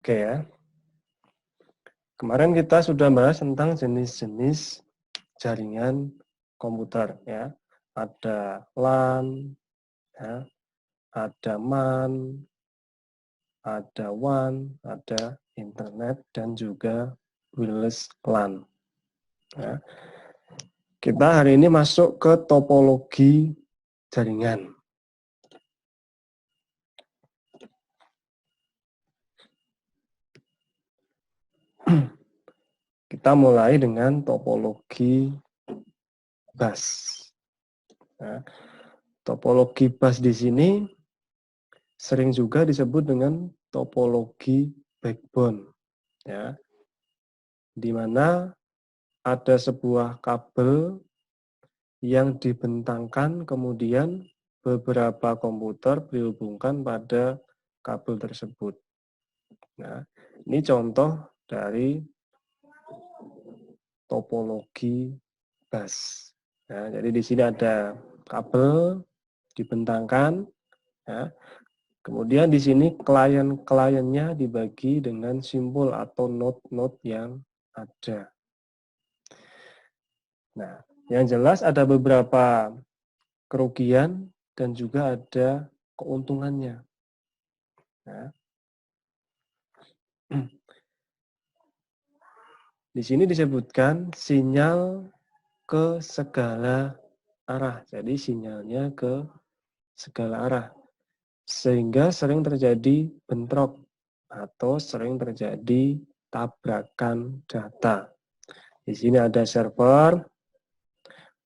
Oke ya. Kemarin kita sudah bahas tentang jenis-jenis jaringan komputer ya. Ada LAN, ya, ada MAN, ada WAN, ada internet dan juga wireless LAN. Ya. Kita hari ini masuk ke topologi jaringan. Kita mulai dengan topologi bus. Ya. Topologi bus di sini sering juga disebut dengan topologi backbone, ya, di mana ada sebuah kabel yang dibentangkan, kemudian beberapa komputer dihubungkan pada kabel tersebut. Nah, ini contoh dari topologi bus. Nah, jadi di sini ada kabel dibentangkan, ya. Kemudian di sini klien-kliennya dibagi dengan simbol atau node-node yang ada. Nah, yang jelas ada beberapa kerugian dan juga ada keuntungannya. Nah, di sini disebutkan sinyal ke segala arah. Jadi sinyalnya ke segala arah. Sehingga sering terjadi bentrok atau sering terjadi tabrakan data. Di sini ada server,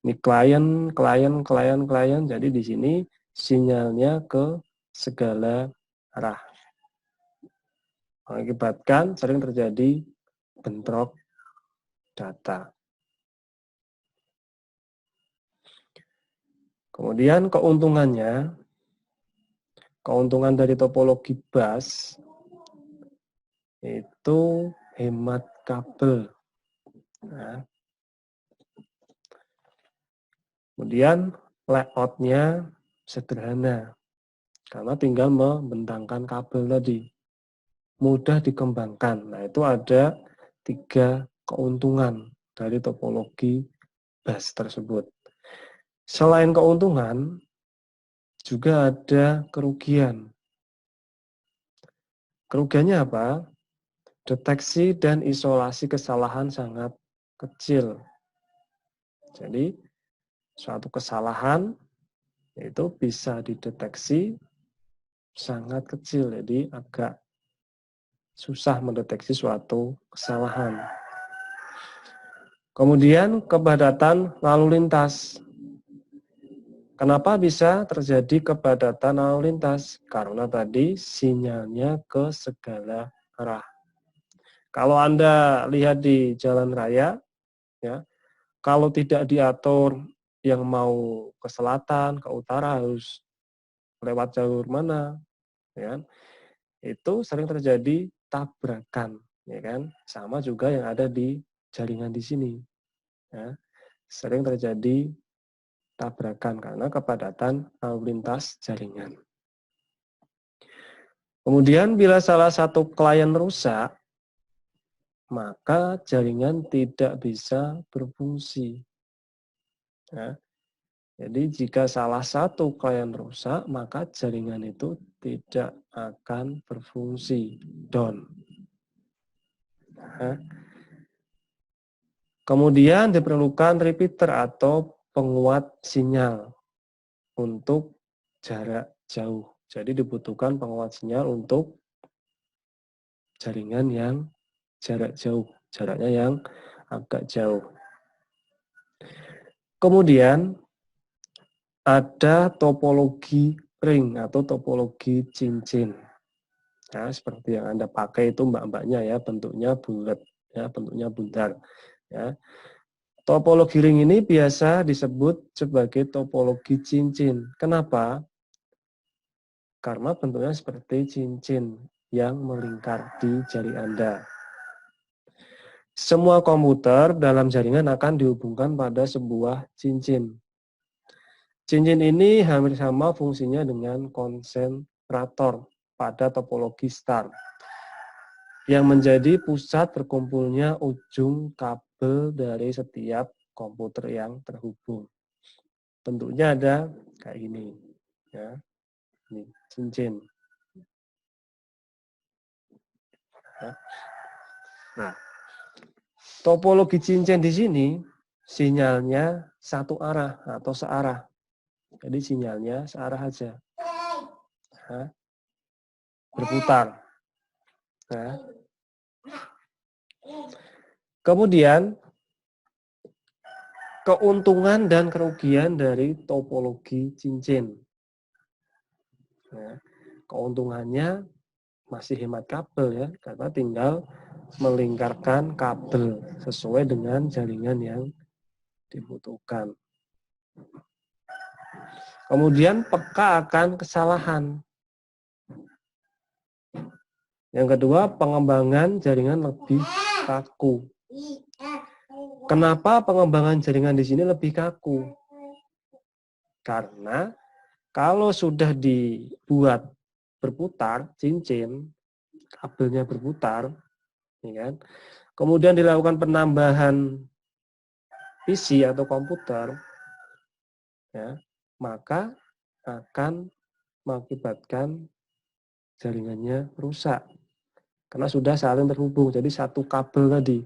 ini klien. Jadi di sini sinyalnya ke segala arah. Mengakibatkan sering terjadi bentrok data. Kemudian keuntungan dari topologi bus itu hemat kabel. Nah, kemudian layoutnya sederhana, karena tinggal membentangkan kabel tadi. Mudah dikembangkan. Nah, itu ada 3 keuntungan dari topologi bus tersebut. Selain keuntungan, juga ada kerugian. Kerugiannya apa? Deteksi dan isolasi kesalahan sangat kecil. Jadi, suatu kesalahan itu bisa dideteksi sangat kecil, jadi agak susah mendeteksi suatu kesalahan. Kemudian kepadatan lalu lintas. Kenapa bisa terjadi kepadatan lalu lintas? Karena tadi sinyalnya ke segala arah. Kalau Anda lihat di jalan raya, ya, kalau tidak diatur yang mau ke selatan, ke utara harus lewat jalur mana, ya, itu sering terjadi tabrakan, ya kan? Sama juga yang ada di jaringan di sini, ya, sering terjadi tabrakan karena kepadatan lalu lintas jaringan. Kemudian bila salah satu klien rusak, maka jaringan tidak bisa berfungsi. Ya. Jadi jika salah satu klien rusak, maka jaringan itu tidak akan berfungsi, down. Nah, kemudian diperlukan repeater atau penguat sinyal untuk jarak jauh. Jadi dibutuhkan penguat sinyal untuk jaringan yang jarak jauh, jaraknya yang agak jauh. Kemudian ada topologi ring atau topologi cincin. Ya, seperti yang Anda pakai itu mbak-mbaknya ya, bentuknya bulat, ya, bentuknya bundar. Ya. Topologi ring ini biasa disebut sebagai topologi cincin. Kenapa? Karena bentuknya seperti cincin yang melingkar di jari Anda. Semua komputer dalam jaringan akan dihubungkan pada sebuah cincin. Cincin ini hampir sama fungsinya dengan konsentrator pada topologi star. yang menjadi pusat berkumpulnya ujung kabel dari setiap komputer yang terhubung. Bentuknya ada kayak gini, ya, ini cincin. Nah, topologi cincin di sini sinyalnya satu arah atau searah. Jadi sinyalnya searah aja, nah, berputar. Nah, kemudian keuntungan dan kerugian dari topologi cincin. Nah, keuntungannya masih hemat kabel ya, karena tinggal melingkarkan kabel sesuai dengan jaringan yang dibutuhkan. Kemudian peka akan kesalahan. Yang kedua, pengembangan jaringan lebih kaku. Kenapa pengembangan jaringan di sini lebih kaku? Karena kalau sudah dibuat berputar cincin, kabelnya berputar, ya kan? Kemudian dilakukan penambahan PC atau komputer, ya, maka akan mengakibatkan jaringannya rusak karena sudah saling terhubung. Jadi satu kabel tadi.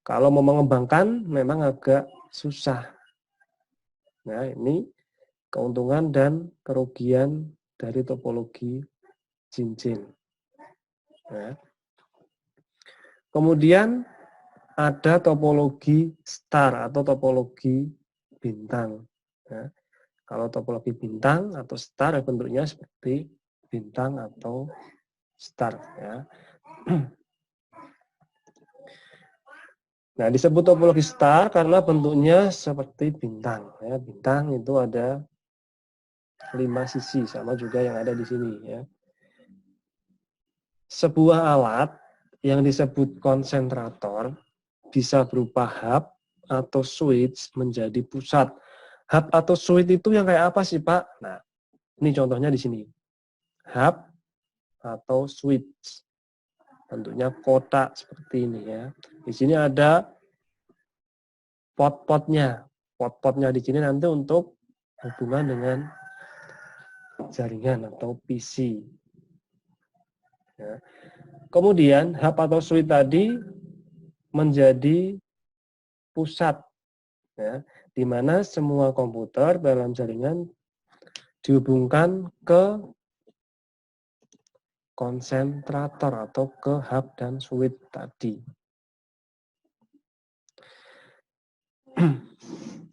Kalau mau mengembangkan memang agak susah. Nah, ini keuntungan dan kerugian dari topologi cincin. Nah, kemudian ada topologi star atau topologi bintang. Nah, kalau topologi bintang atau star bentuknya seperti bintang atau star. Ya. Nah, disebut topologi star karena bentuknya seperti bintang. Ya, bintang itu ada 5 sisi, sama juga yang ada di sini. Ya. Sebuah alat yang disebut konsentrator bisa berupa hub atau switch menjadi pusat. Hub atau switch itu yang kayak apa sih, Pak? Nah, ini contohnya di sini. Hub atau switch. Bentuknya kotak seperti ini ya. Di sini ada pot-potnya. Pot-potnya di sini nanti untuk hubungan dengan jaringan atau PC. Ya. Kemudian hub atau switch tadi menjadi pusat, ya, di mana semua komputer dalam jaringan dihubungkan ke konsentrator atau ke hub dan switch tadi.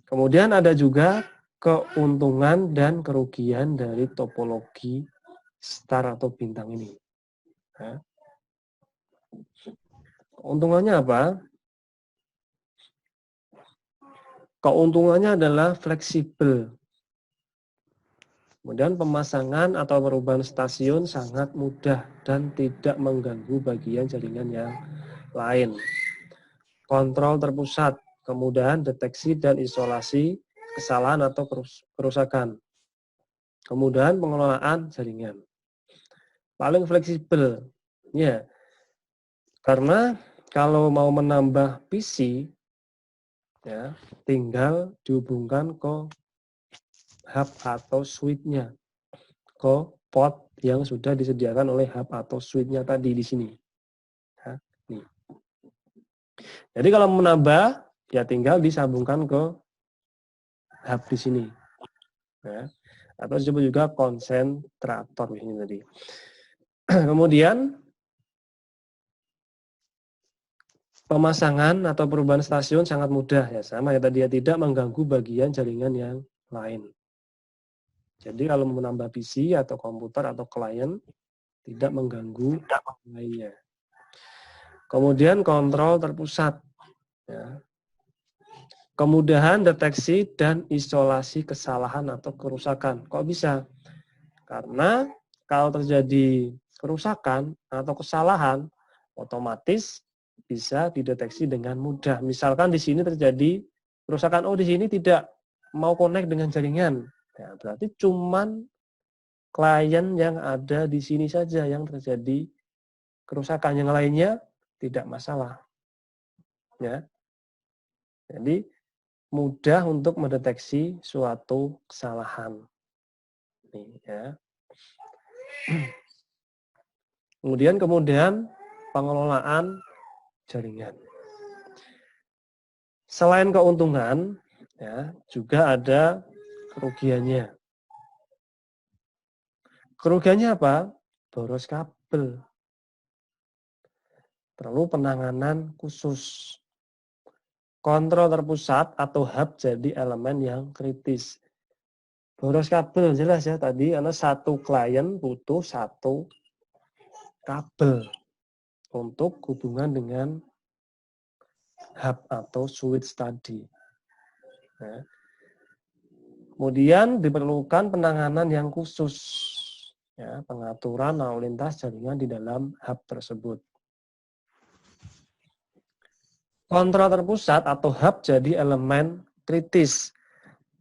Kemudian ada juga keuntungan dan kerugian dari topologi star atau bintang ini. Ya. Keuntungannya apa? Keuntungannya adalah fleksibel. Kemudian pemasangan atau perubahan stasiun sangat mudah dan tidak mengganggu bagian jaringan yang lain. Kontrol terpusat, kemudahan deteksi dan isolasi kesalahan atau kerusakan. Kemudahan pengelolaan jaringan. Paling fleksibel, ya, karena kalau mau menambah PC, ya, tinggal dihubungkan ke hub atau switch-nya, ke port yang sudah disediakan oleh hub atau switch-nya tadi di sini. Ya, nih. Jadi kalau menambah, ya tinggal disambungkan ke hub di sini. Ya. Atau disebut juga konsentrator ini tadi. Kemudian pemasangan atau perubahan stasiun sangat mudah ya, sama ya tadi ya, tidak mengganggu bagian jaringan yang lain. Jadi kalau menambah PC atau komputer atau klien tidak mengganggu lainnya. Kemudian kontrol terpusat. Ya. Kemudahan deteksi dan isolasi kesalahan atau kerusakan. Kok bisa? Karena kalau terjadi kerusakan atau kesalahan, otomatis bisa dideteksi dengan mudah. Misalkan di sini terjadi kerusakan, oh di sini tidak mau connect dengan jaringan. Ya, berarti cuman klien yang ada di sini saja yang terjadi kerusakan yang lainnya tidak masalah. Ya. Jadi mudah untuk mendeteksi suatu kesalahan. Nih, ya. Kemudian pengelolaan jaringan. Selain keuntungan, ya, juga ada kerugiannya. Kerugiannya apa? Boros kabel. Perlu penanganan khusus. Kontrol terpusat atau hub jadi elemen yang kritis. Boros kabel jelas ya tadi, karena satu klien butuh satu kabel untuk hubungan dengan hub atau switch tadi. Nah, kemudian diperlukan penanganan yang khusus, ya, pengaturan lalu lintas jaringan di dalam hub tersebut. Kontrol terpusat atau hub jadi elemen kritis.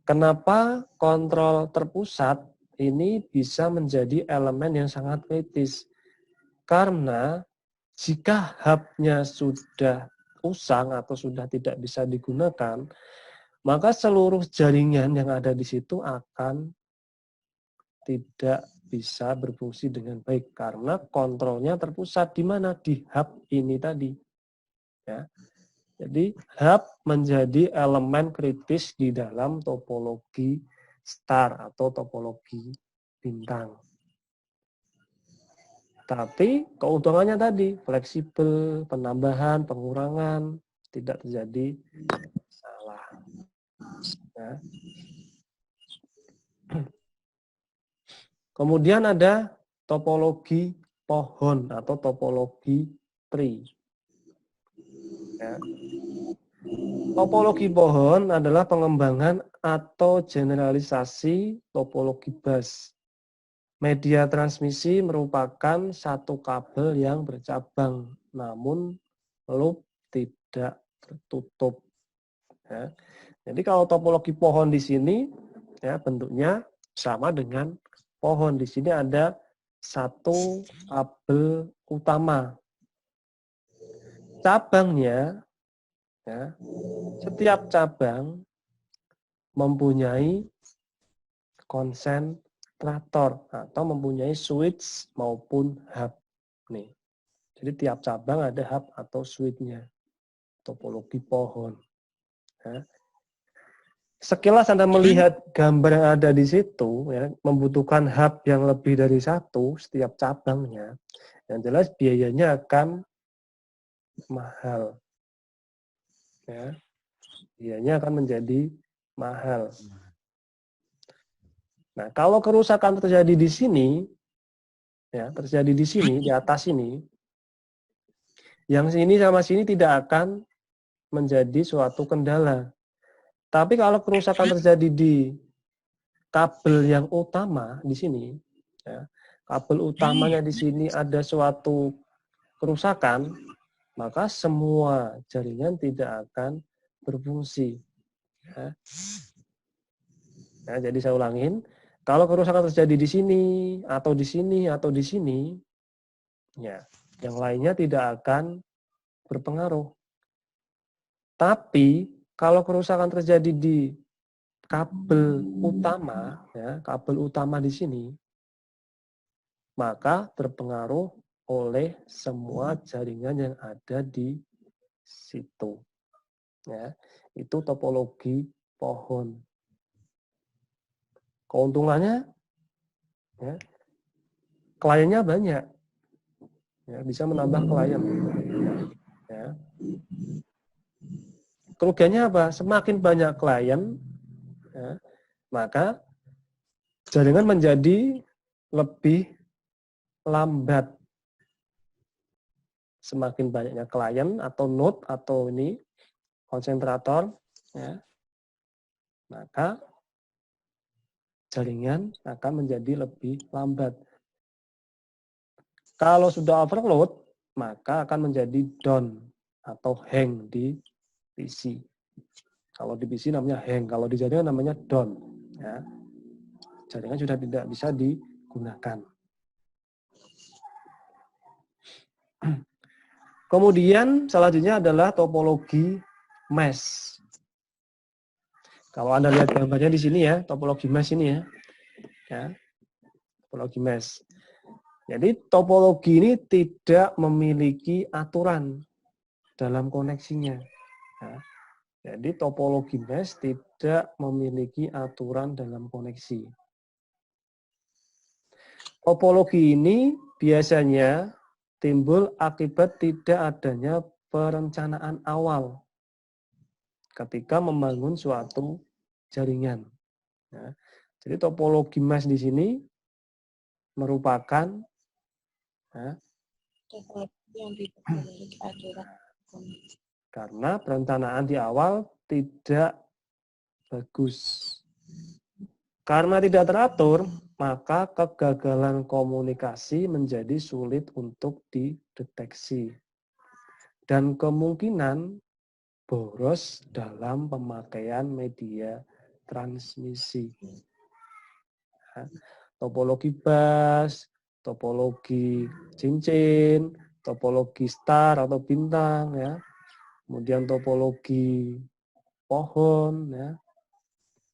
Kenapa kontrol terpusat ini bisa menjadi elemen yang sangat kritis? Karena jika hubnya sudah usang atau sudah tidak bisa digunakan, maka seluruh jaringan yang ada di situ akan tidak bisa berfungsi dengan baik karena kontrolnya terpusat di mana? Di hub ini tadi. Ya. Jadi hub menjadi elemen kritis di dalam topologi star atau topologi bintang. Tapi keuntungannya tadi fleksibel, penambahan, pengurangan, tidak terjadi salah. Ya. Kemudian ada topologi pohon atau topologi tree. Ya. Topologi pohon adalah pengembangan atau generalisasi topologi bus. Media transmisi merupakan satu kabel yang bercabang, namun loop tidak tertutup. Ya. Jadi kalau topologi pohon di sini, ya bentuknya sama dengan pohon. Di sini ada satu kabel utama. Cabangnya, ya, setiap cabang mempunyai konsentrator atau mempunyai switch maupun hub. Nih. Jadi tiap cabang ada hub atau switch-nya. Topologi pohon. Ya. Sekilas Anda melihat gambar yang ada di situ, ya, membutuhkan hub yang lebih dari satu setiap cabangnya. Yang jelas biayanya akan mahal. Ya. Biayanya akan menjadi mahal. Nah, kalau kerusakan terjadi di sini, ya, terjadi di sini, di atas ini, yang sini sama sini tidak akan menjadi suatu kendala. Tapi kalau kerusakan terjadi di kabel yang utama di sini, ya, kabel utamanya di sini ada suatu kerusakan, maka semua jaringan tidak akan berfungsi. Ya. Ya, jadi saya ulangin, kalau kerusakan terjadi di sini, atau di sini, atau di sini, ya, yang lainnya tidak akan berpengaruh. Tapi kalau kerusakan terjadi di kabel utama, ya, kabel utama di sini, maka berpengaruh oleh semua jaringan yang ada di situ. Ya, itu topologi pohon. Keuntungannya, ya, kliennya banyak, ya, bisa menambah klien. Ya. Kerugiannya apa? Semakin banyak klien, ya, maka jaringan menjadi lebih lambat. Semakin banyaknya klien atau node atau ini konsentrator, ya, maka jaringan akan menjadi lebih lambat. Kalau sudah overload, maka akan menjadi down atau hang di PC. Kalau di PC namanya hang, kalau di jaringan namanya down. Ya. Jaringan sudah tidak bisa digunakan. Kemudian selanjutnya adalah topologi mesh. Kalau Anda lihat gambarnya di sini ya, topologi mesh ini ya. Ya, topologi mesh. Jadi topologi ini tidak memiliki aturan dalam koneksinya. Ya. Jadi topologi mesh tidak memiliki aturan dalam koneksi. Topologi ini biasanya timbul akibat tidak adanya perencanaan awal ketika membangun suatu jaringan. Ya. Jadi topologi mesh di sini merupakan ya, yang tidak memiliki aturan. karena perencanaan di awal tidak bagus. Karena tidak teratur, maka kegagalan komunikasi menjadi sulit untuk dideteksi. Dan kemungkinan boros dalam pemakaian media transmisi. Topologi bus, topologi cincin, topologi star atau bintang, ya. Kemudian topologi pohon, ya.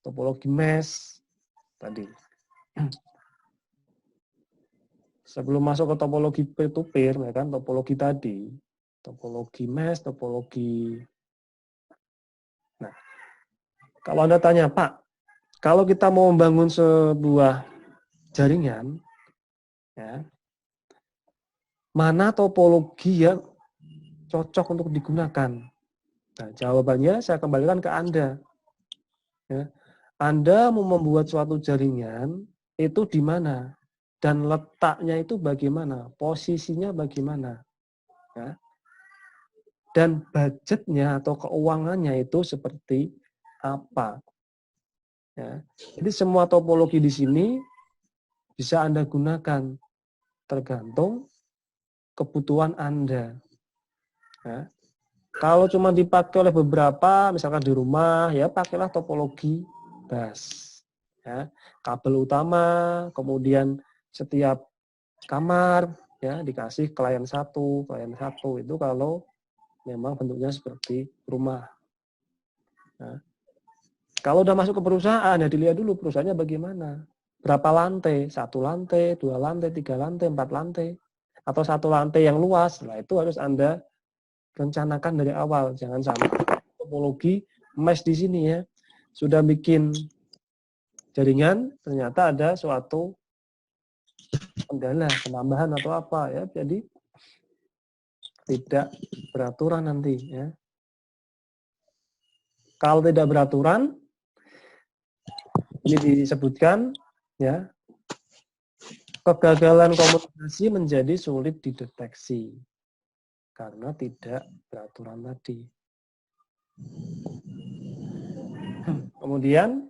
Topologi mesh tadi. Sebelum masuk ke topologi peer-to-peer, ya kan, topologi tadi, topologi mesh, topologi. Nah, kalau Anda tanya, Pak, kalau kita mau membangun sebuah jaringan, ya, mana topologi yang cocok untuk digunakan? Nah, jawabannya saya kembalikan ke Anda. Ya. Anda mau membuat suatu jaringan, itu di mana? Dan letaknya itu bagaimana? Posisinya bagaimana? Ya. Dan budgetnya atau keuangannya itu seperti apa? Ya. Jadi semua topologi di sini bisa Anda gunakan tergantung kebutuhan Anda. Ya. Kalau cuma dipakai oleh beberapa, misalkan di rumah, ya pakailah topologi bus. Ya. Kabel utama, kemudian setiap kamar ya dikasih klien satu itu kalau memang bentuknya seperti rumah. Nah, kalau udah masuk ke perusahaan ya dilihat dulu perusahaannya bagaimana. Berapa lantai? 1 lantai, 2 lantai, 3 lantai, 4 lantai. Atau 1 lantai yang luas. Nah itu harus Anda rencanakan dari awal. Jangan sampai topologi mesh di sini ya. Sudah bikin jaringan, ternyata ada suatu kendala, penambahan atau apa ya. Jadi tidak beraturan nanti ya. Kalau tidak beraturan, ini disebutkan ya, kegagalan komunikasi menjadi sulit dideteksi karena tidak beraturan tadi. Kemudian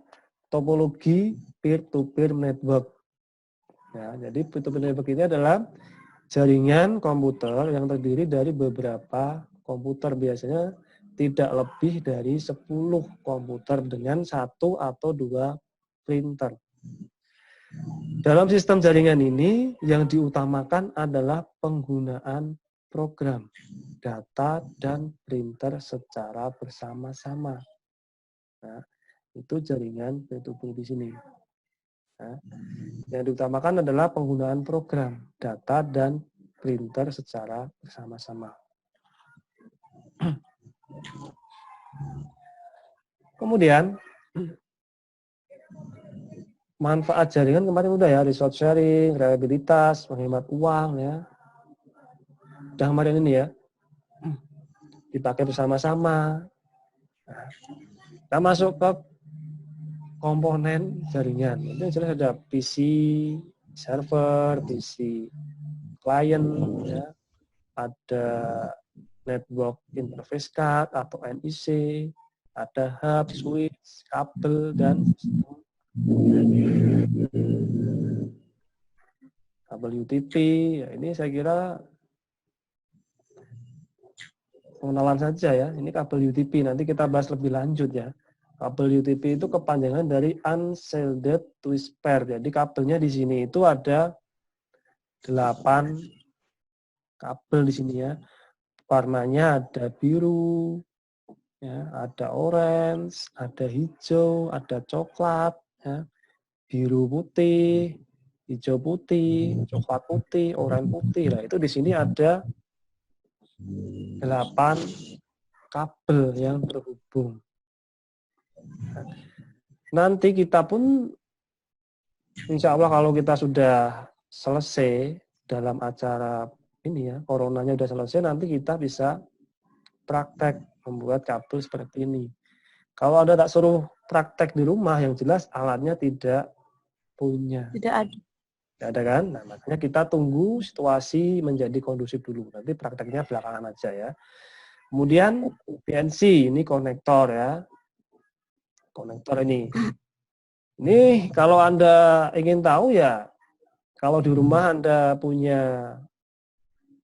topologi peer-to-peer network. Ya, jadi peer-to-peer network ini adalah jaringan komputer yang terdiri dari beberapa komputer, biasanya tidak lebih dari 10 komputer dengan 1 atau 2 printer. Dalam sistem jaringan ini yang diutamakan adalah penggunaan program, data, dan printer secara bersama-sama. Nah, itu jaringan peer-to-peer di sini. Nah, yang diutamakan adalah penggunaan program, data, dan printer secara bersama-sama. Kemudian, manfaat jaringan kemarin udah ya, resource sharing, reliabilitas, menghemat uang ya. Udah kemarin ini ya, dipakai bersama-sama. Nah, kita masuk ke komponen jaringan. Itu jelas ada PC server, PC client, ya, ada network interface card atau NIC, ada hub, switch, kabel, dan kabel UTP. Ya, ini saya kira pengenalan saja ya. Ini kabel UTP, nanti kita bahas lebih lanjut ya. Kabel UTP itu kepanjangan dari Unshielded Twist Pair. Jadi kabelnya di sini itu ada 8 kabel di sini ya. Warnanya ada biru, ya, ada orange, ada hijau, ada coklat, ya, biru putih, hijau putih, coklat putih, oranye putih. Nah, itu di sini ada 8 kabel yang terhubung. Nanti kita pun, insya Allah kalau kita sudah selesai dalam acara ini ya, coronanya sudah selesai, nanti kita bisa praktek membuat kabel seperti ini. Kalau Anda tak suruh praktek di rumah, yang jelas alatnya tidak punya. Tidak ada. Tidak ada kan? Nah, makanya kita tunggu situasi menjadi kondusif dulu. Nanti prakteknya belakangan aja ya. Kemudian PNC, ini konektor ya. Konektor ini. Ini kalau Anda ingin tahu ya, kalau di rumah Anda punya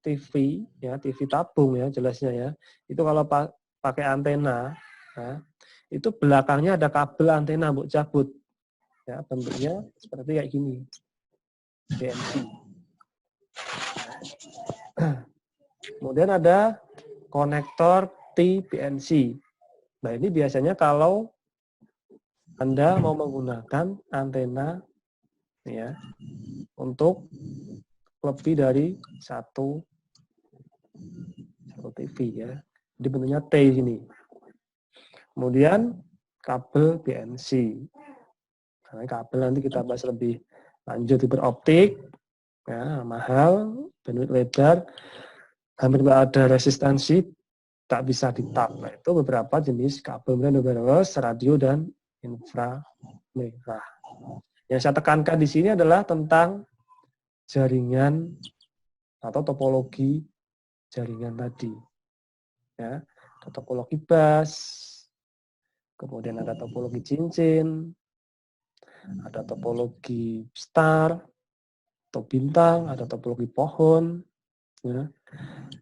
TV, ya TV tabung ya jelasnya ya. Itu kalau pakai antena, ya, itu belakangnya ada kabel antena mbok cabut. Ya, bentuknya seperti kayak gini. PNC. Kemudian ada konektor T-PNC. Nah, ini biasanya kalau Anda mau menggunakan antena ya untuk lebih dari satu TV ya. Jadi bentuknya T ini. Kemudian kabel PNC. Nah, kabel nanti kita bahas lebih lanjut, fiberoptik ya, mahal, bandwidth lebar, hampir tidak ada resistansi, tak bisa ditap. Nah, itu beberapa jenis kabel, kemudian wireless, radio, dan inframerah. Yang saya tekankan di sini adalah tentang jaringan atau topologi jaringan tadi. Ya, ada topologi bus, kemudian ada topologi cincin, ada topologi star atau bintang, ada topologi pohon, ya,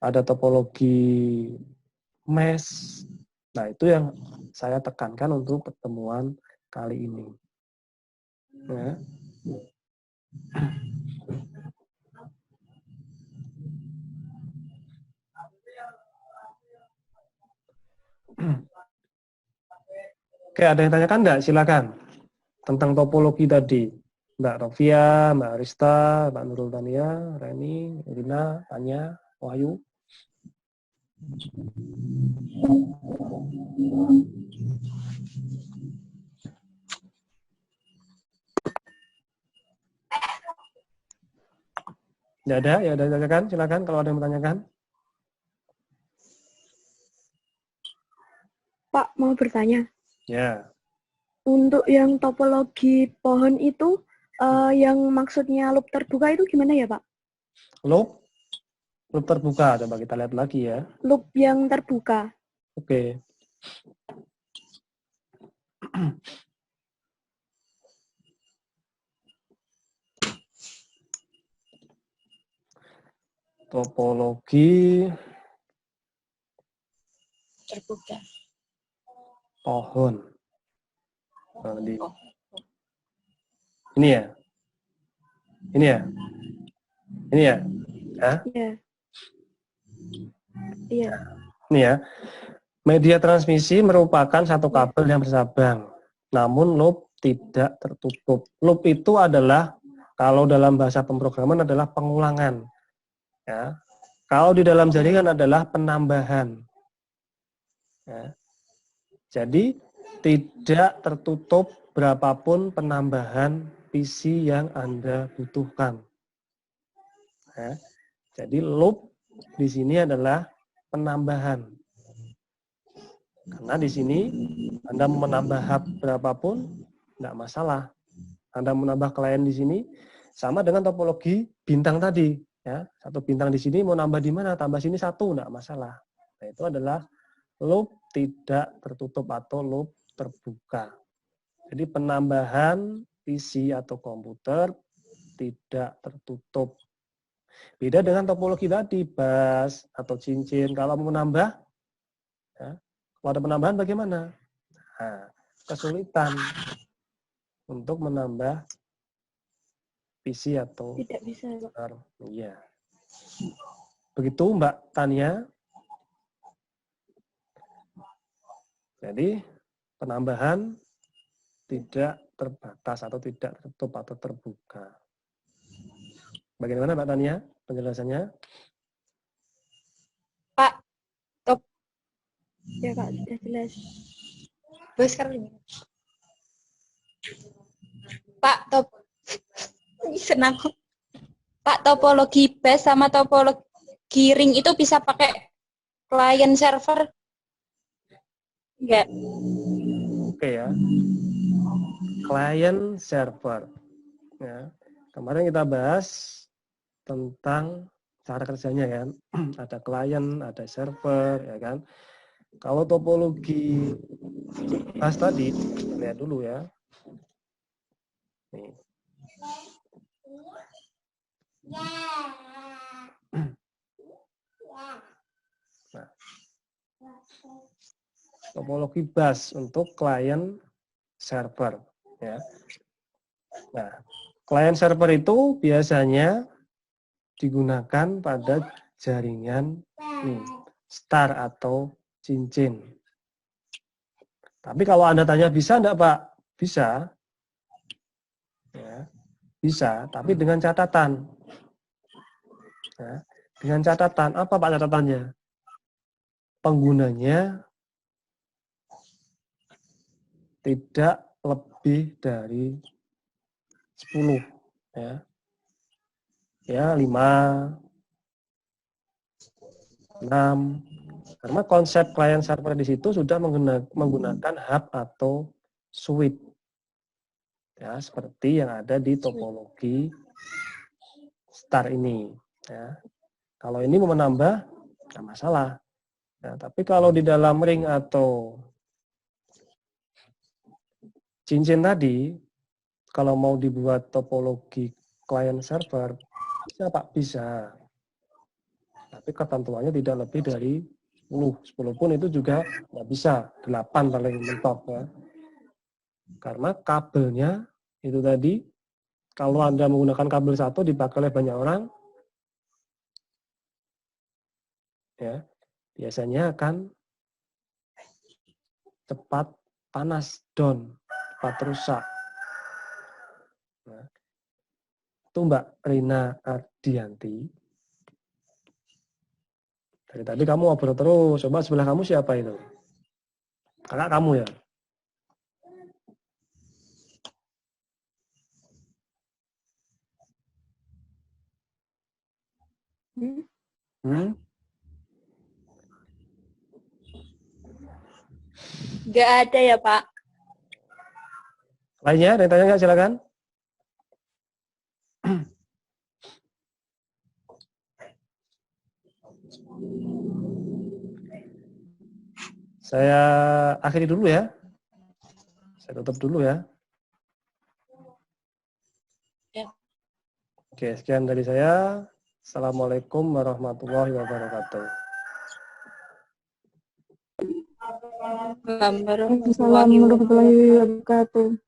ada topologi mesh. Nah, itu yang saya tekankan untuk pertemuan kali ini. Ya. Oke, ada yang tanyakan enggak? Silakan. Tentang topologi tadi. Mbak Rofia, Mbak Arista, Mbak Nurul Tania, Reni, Irina, Tanya, Wahyu. Tidak ada? Ya, ada yang tanyakan? Silakan kalau ada yang bertanyakan. Pak, mau bertanya. Ya. Untuk yang topologi pohon itu, yang maksudnya loop terbuka itu gimana ya, Pak? Loop terbuka. Coba kita lihat lagi ya. Loop yang terbuka. Oke. Topologi Terbuka. pohon. Ini ya? Ini ya? Ini ya? Hah? Iya. Iya. Ini ya. Media transmisi merupakan satu kabel yang bersambang. Namun loop tidak tertutup. Loop itu adalah, kalau dalam bahasa pemrograman adalah pengulangan. Ya. Kalau di dalam jaringan adalah penambahan. Ya. Jadi tidak tertutup berapapun penambahan PC yang Anda butuhkan. Ya. Jadi loop di sini adalah penambahan. Karena di sini Anda menambah hub berapapun tidak masalah. Anda menambah klien di sini sama dengan topologi bintang tadi. Ya, satu bintang di sini mau nambah di mana? Tambah sini satu, tidak masalah. Nah, itu adalah loop tidak tertutup atau loop terbuka. Jadi penambahan PC atau komputer tidak tertutup. Beda dengan topologi tadi, bus atau cincin. Kalau mau menambah, ya, kalau ada penambahan bagaimana? Nah, kesulitan untuk menambah PC atau Tidak bisa, Pak. Iya. Begitu Mbak Tania. Jadi penambahan tidak terbatas atau tidak tertutup atau terbuka. Bagaimana Mbak Tania penjelasannya? Pak, top. Ya Kak, sudah jelas. Bos sekarang. Pak, top. Senang. Pak, topologi base sama topologi ring itu bisa pakai client server? Enggak. Oke ya. Client server. Ya. Kemarin kita bahas tentang cara kerjanya kan. Ada client, ada server, ya kan. Kalau topologi bus tadi, kita lihat dulu ya. Nih. Nah, topologi bus untuk client server ya. Nah, client server itu biasanya digunakan pada jaringan nih, star atau cincin. Tapi kalau Anda tanya bisa enggak Pak? Bisa. Ya, bisa, tapi dengan catatan. Ya, dengan catatan, apa Pak catatannya? Penggunanya tidak lebih dari 10 ya. Ya, 5, 6. Karena konsep client server di situ sudah menggunakan hub atau switch. Ya, seperti yang ada di topologi star ini ya. Kalau ini mau menambah nggak masalah. Nah, tapi kalau di dalam ring atau cincin tadi, kalau mau dibuat topologi client server, bisa Pak, bisa. Tapi ketentuannya tidak lebih dari 10. 10 pun itu juga nggak bisa. 8 paling mentok ya. Karena kabelnya itu tadi, kalau Anda menggunakan kabel satu dipakai oleh banyak orang, ya biasanya akan cepat panas, down, cepat rusak. Nah, itu Mbak Rina Ardianti. Dari tadi kamu ngobrol terus. Coba sebelah kamu siapa itu? Kakak kamu ya? Hmm? Enggak ada ya, Pak. Lainnya, ada yang tanya nggak? Silakan. Saya akhiri dulu ya. Saya tutup dulu ya. Ya. Oke, sekian dari saya. Assalamualaikum warahmatullahi wabarakatuh. Assalamualaikum warahmatullahi wabarakatuh.